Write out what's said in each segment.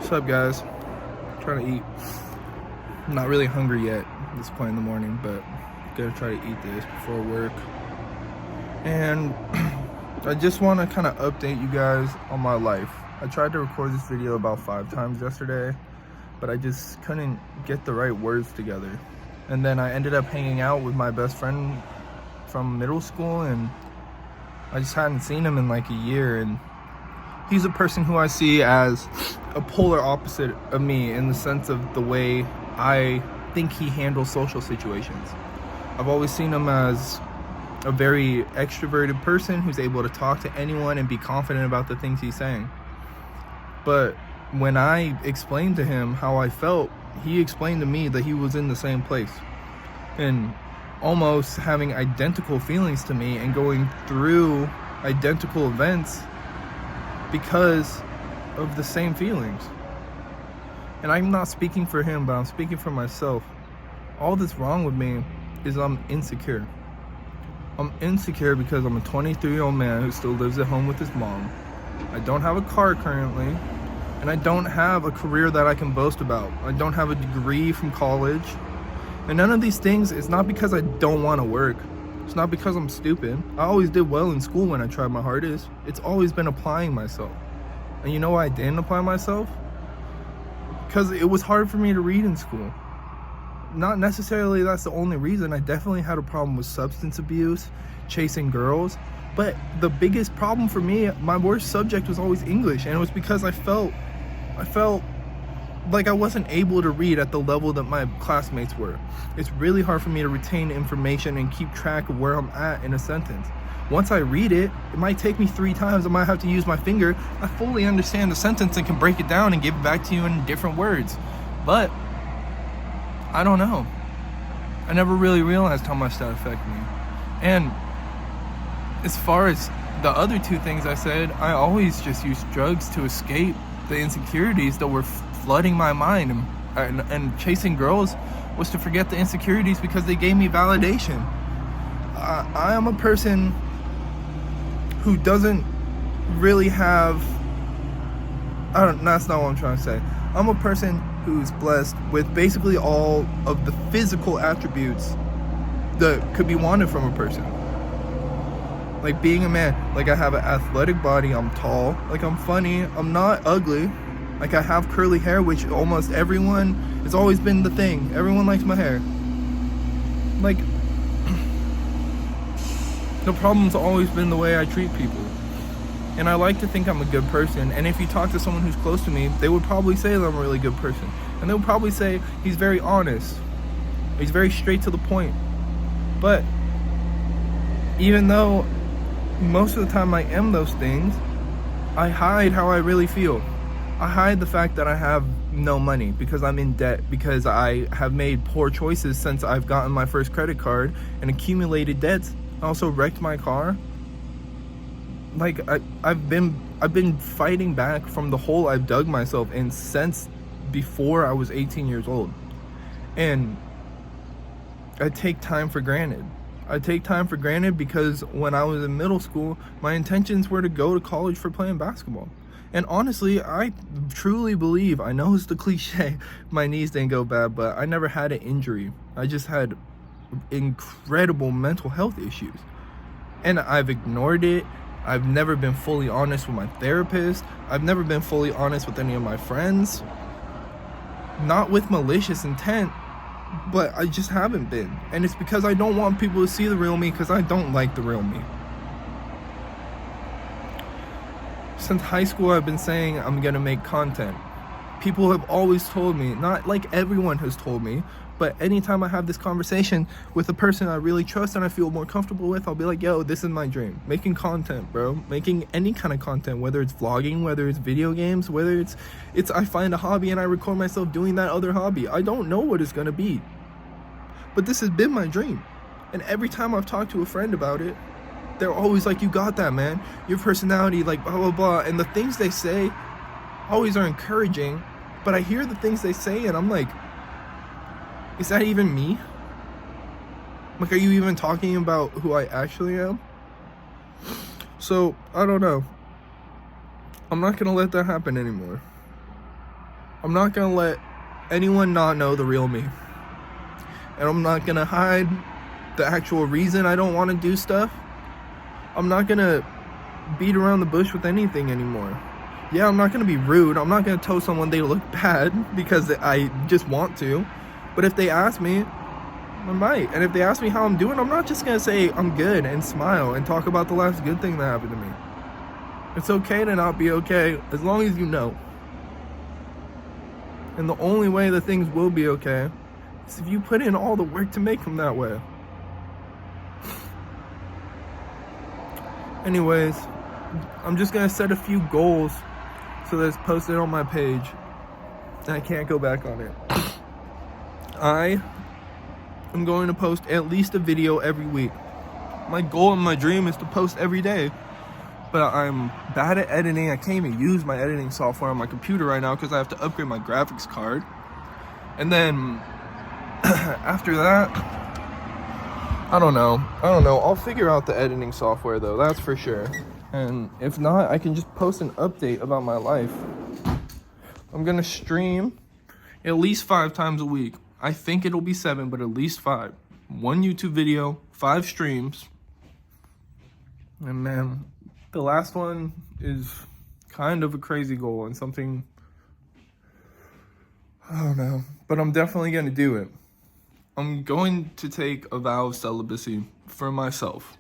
What's up, guys? Trying to eat. I'm not really hungry yet at this point in the morning, but gonna try to eat this before work. And I just want to kind of update you guys on my life. I tried to record this video about 5 times yesterday, but I just couldn't get the right words together. And then I ended up hanging out with my best friend from middle school, and I just hadn't seen him in like a year, and he's a person who I see as a polar opposite of me in the sense of the way I think he handles social situations. I've always seen him as a very extroverted person who's able to talk to anyone and be confident about the things he's saying. But when I explained to him how I felt, he explained to me that he was in the same place and almost having identical feelings to me and going through identical events because of the same feelings. And I'm not speaking for him, but I'm speaking for myself. All that's wrong with me is I'm insecure. I'm insecure because I'm a 23-year-old man who still lives at home with his mom. I don't have a car currently, and I don't have a career that I can boast about. I don't have a degree from college. And none of these things is not because I don't want to work. It's not because I'm stupid. I always did well in school when I tried my hardest. It's always been applying myself. And you know why I didn't apply myself? Because it was hard for me to read in school. Not necessarily that's the only reason. I definitely had a problem with substance abuse, chasing girls. But the biggest problem for me, my worst subject was always English. And it was because I felt like I wasn't able to read at the level that my classmates were. It's really hard for me to retain information and keep track of where I'm at in a sentence. Once I read it, it might take me 3 times. I might have to use my finger. I fully understand the sentence and can break it down and give it back to you in different words. But I don't know. I never really realized how much that affected me. And as far as the other 2 things I said, I always just used drugs to escape the insecurities that were flooding my mind, and chasing girls was to forget the insecurities because they gave me validation. I am a person who doesn't really have, that's not what I'm trying to say. I'm a person who's blessed with basically all of the physical attributes that could be wanted from a person. Like being a man, like I have an athletic body, I'm tall, like I'm funny, I'm not ugly. Like I have curly hair, which almost everyone, it's always been the thing. Everyone likes my hair. Like, the problem's always been the way I treat people. And I like to think I'm a good person. And if you talk to someone who's close to me, they would probably say that I'm a really good person. And they would probably say he's very honest. He's very straight to the point. But even though most of the time I am those things, I hide how I really feel. I hide the fact that I have no money because I'm in debt, because I have made poor choices since I've gotten my first credit card and accumulated debts. I also wrecked my car. Like I've been fighting back from the hole I've dug myself in since before I was 18 years old. And I take time for granted. I take time for granted because when I was in middle school, my intentions were to go to college for playing basketball. And honestly, I truly believe, I know it's the cliche, my knees didn't go bad, but I never had an injury. I just had incredible mental health issues. And I've ignored it. I've never been fully honest with my therapist. I've never been fully honest with any of my friends. Not with malicious intent, but I just haven't been. And it's because I don't want people to see the real me, because I don't like the real me. Since high school, I've been saying I'm gonna make content. People have always told me, not like everyone has told me, but anytime I have this conversation with a person I really trust and I feel more comfortable with, I'll be like, yo, this is my dream. Making content, bro. Making any kind of content, whether it's vlogging, whether it's video games, whether it's I find a hobby and I record myself doing that other hobby. I don't know what it's gonna be, but this has been my dream. And every time I've talked to a friend about it, they're always like, you got that, man. Your personality, like, blah, blah, blah. And the things they say always are encouraging, but I hear the things they say and I'm like, is that even me? Like, are you even talking about who I actually am? So, I don't know. I'm not gonna let that happen anymore. I'm not gonna let anyone not know the real me. And I'm not gonna hide the actual reason I don't want to do stuff. I'm not gonna beat around the bush with anything anymore. Yeah, I'm not gonna be rude. I'm not gonna tell someone they look bad because I just want to. But if they ask me, I might. And if they ask me how I'm doing, I'm not just gonna say I'm good and smile and talk about the last good thing that happened to me. It's okay to not be okay as long as you know. And the only way that things will be okay is if you put in all the work to make them that way. Anyways, I'm just gonna set a few goals so that it's posted on my page and I can't go back on it. I am going to post at least a video every week. My goal and my dream is to post every day, but I'm bad at editing. I can't even use my editing software on my computer right now because I have to upgrade my graphics card. And then after that, I don't know. I'll figure out the editing software though, that's for sure. And if not, I can just post an update about my life. I'm gonna stream at least 5 times a week. I think it'll be 7, but at least 5. 1 YouTube video, 5 streams. And man, the last one is kind of a crazy goal and something, I don't know, but I'm definitely gonna do it. I'm going to take a vow of celibacy for myself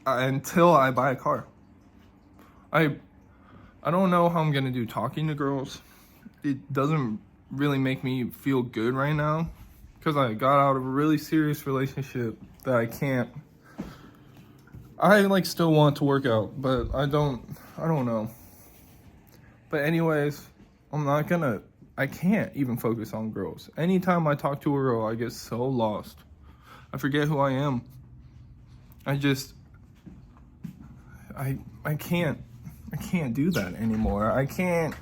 until I buy a car. I don't know how I'm gonna do talking to girls. It doesn't really make me feel good right now because I got out of a really serious relationship that I like still want to work out, but I don't know. But anyways, I can't even focus on girls. Anytime I talk to a girl, I get so lost. I forget who I am. I can't do that anymore. I can't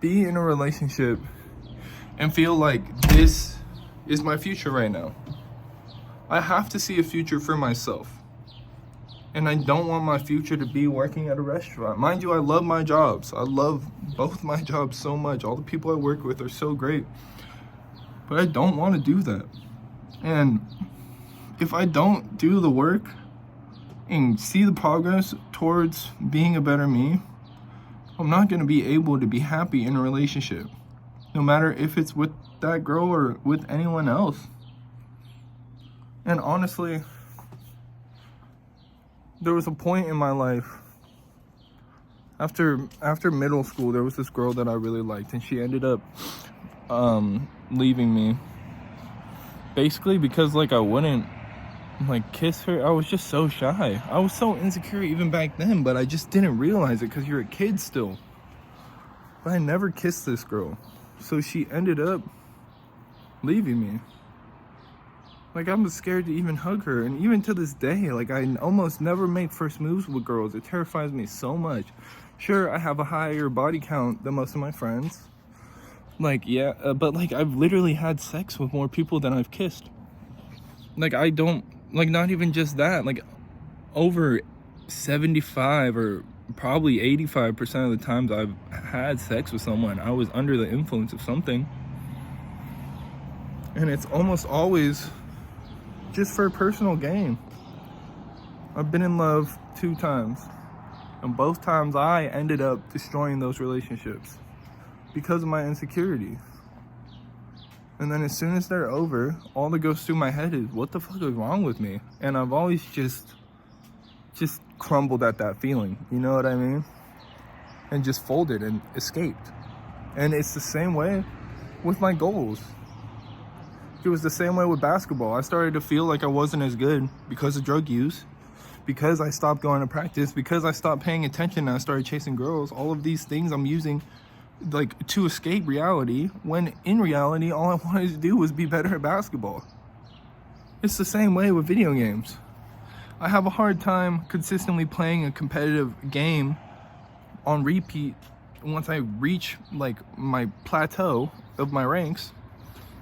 be in a relationship and feel like this is my future right now. I have to see a future for myself. And I don't want my future to be working at a restaurant. Mind you, I love my jobs. I love both my jobs so much. All the people I work with are so great. But I don't want to do that. And if I don't do the work and see the progress towards being a better me, I'm not going to be able to be happy in a relationship. No matter if it's with that girl or with anyone else. And honestly, there was a point in my life after middle school, there was this girl that I really liked, and she ended up leaving me basically because like I wouldn't like kiss her. I was just so shy. I was so insecure even back then, but I just didn't realize it because you're a kid still. But I never kissed this girl, so she ended up leaving me. Like, I'm scared to even hug her. And even to this day, like, I almost never make first moves with girls. It terrifies me so much. Sure, I have a higher body count than most of my friends. Like, yeah, but, like, I've literally had sex with more people than I've kissed. Like, I don't, like, not even just that. Like, over 75 or probably 85% of the times I've had sex with someone, I was under the influence of something. And it's almost always just for personal gain. I've been in love 2 times, and both times I ended up destroying those relationships because of my insecurity. And then as soon as they're over, all that goes through my head is, what the fuck is wrong with me? And I've always just crumbled at that feeling, you know what I mean? And just folded and escaped. And it's the same way with my goals. It was the same way with basketball. I started to feel like I wasn't as good because of drug use, because I stopped going to practice, because I stopped paying attention and I started chasing girls. All of these things I'm using like to escape reality, when in reality all I wanted to do was be better at basketball. It's the same way with video games. I have a hard time consistently playing a competitive game on repeat once I reach like my plateau of my ranks,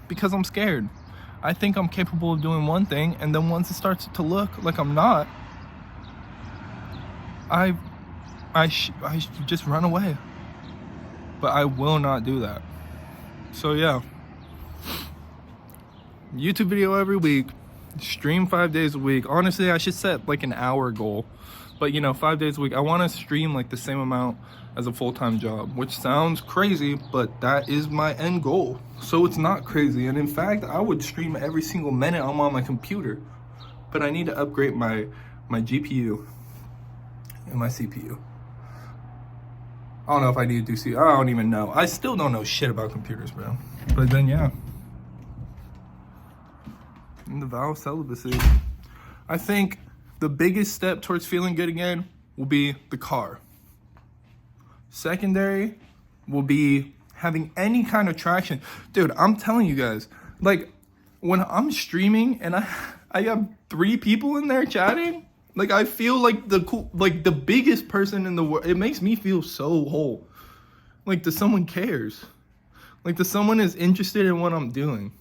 because I'm scared. I think I'm capable of doing one thing, and then once it starts to look like I'm not, I just run away. but I will not do that. So yeah, YouTube video every week, stream 5 days a week. Honestly, I should set like an hour goal, but you know, 5 days a week. I want to stream like the same amount as a full-time job, which sounds crazy, but that is my end goal. So it's not crazy. And in fact, I would stream every single minute I'm on my computer, but I need to upgrade my GPU and my CPU. I don't know if I need to do CPU. I don't even know. I still don't know shit about computers, bro. But then, yeah. And the vow of celibacy. I think the biggest step towards feeling good again will be the car. Secondary will be having any kind of traction. Dude, I'm telling you guys, like, when I'm streaming and I have 3 people in there chatting, like, I feel like the biggest person in the world. It makes me feel so whole. Like, that someone cares. Like, that someone is interested in what I'm doing.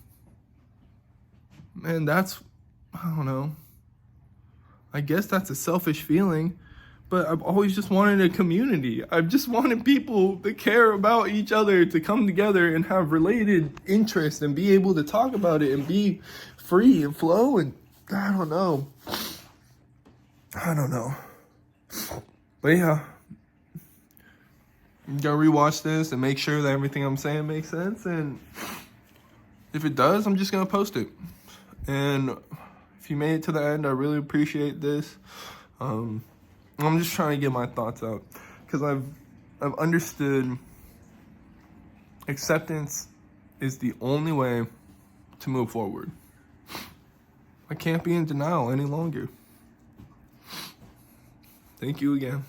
Man, that's, I don't know. I guess that's a selfish feeling, but I've always just wanted a community. I've just wanted people to care about each other, to come together and have related interests and be able to talk about it and be free and flow. And I don't know. But yeah, I'm gonna rewatch this and make sure that everything I'm saying makes sense. And if it does, I'm just gonna post it. And if you made it to the end, I really appreciate this. I'm just trying to get my thoughts out, because I've understood acceptance is the only way to move forward. I can't be in denial any longer. Thank you again.